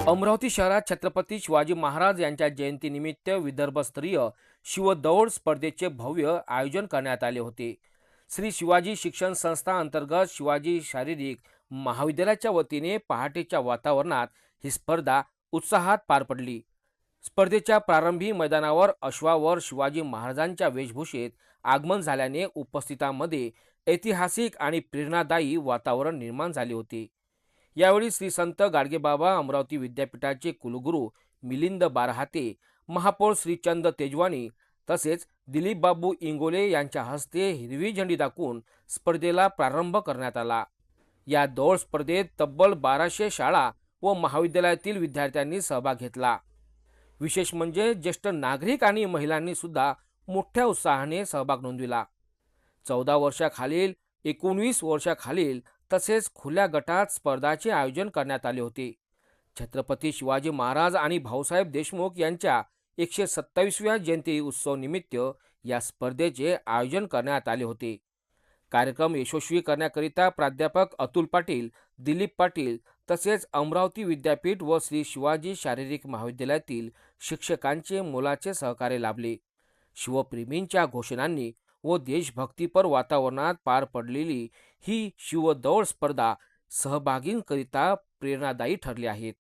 अमरावती शहरात छत्रपती शिवाजी महाराज यांच्या जयंतीनिमित्त विदर्भस्तरीय शिवदौड स्पर्धेचे भव्य आयोजन करण्यात आले होते. श्री शिवाजी शिक्षण संस्था अंतर्गत शिवाजी शारीरिक महाविद्यालयाच्या वतीने पहाटेच्या वातावरणात ही स्पर्धा उत्साहात पार पडली. स्पर्धेच्या प्रारंभी मैदानावर अश्वावर शिवाजी महाराजांच्या वेशभूषेत आगमन झाल्याने उपस्थितांमध्ये ऐतिहासिक आणि प्रेरणादायी वातावरण निर्माण झाले होते. यावेळी श्री संत गाडगेबाबा अमरावती विद्यापीठाचे कुलगुरू मिलिंद बारहाते, महापौर श्रीचंद तेजवानी तसेच दिलीप बाबू इंगोले यांच्या हस्ते हिरवी झेंडी दाखवून स्पर्धेला प्रारंभ करण्यात आला. या दौड स्पर्धेत तब्बल 1200 शाळा व महाविद्यालयातील विद्यार्थ्यांनी सहभाग घेतला. विशेष म्हणजे ज्येष्ठ नागरिक आणि महिलांनी सुद्धा मोठ्या उत्साहाने सहभाग नोंदविला. 14 वर्षाखालील, 19 वर्षाखालील तसेच खुल्या गटात स्पर्धाचे आयोजन करण्यात आले होते. छत्रपती शिवाजी महाराज आणि भाऊसाहेब देशमुख यांच्या 127व्या जयंती उत्सव निमित्त या स्पर्धेचे आयोजन करण्यात आले होते. कार्यक्रम यशस्वी करण्याकरिता प्राध्यापक अतुल पाटील, दिलीप पाटील तसेच अमरावती विद्यापीठ व श्री शिवाजी शारीरिक महाविद्यालयातील शिक्षकांचे मोलाचे सहकार्य लाभले. शिवप्रेमींच्या घोषणांनी व देशभक्तीपर वातावरणात पार पडलेली ही शिवदौड स्पर्धा सहभागींकरिता प्रेरणादायी ठरली आहेत.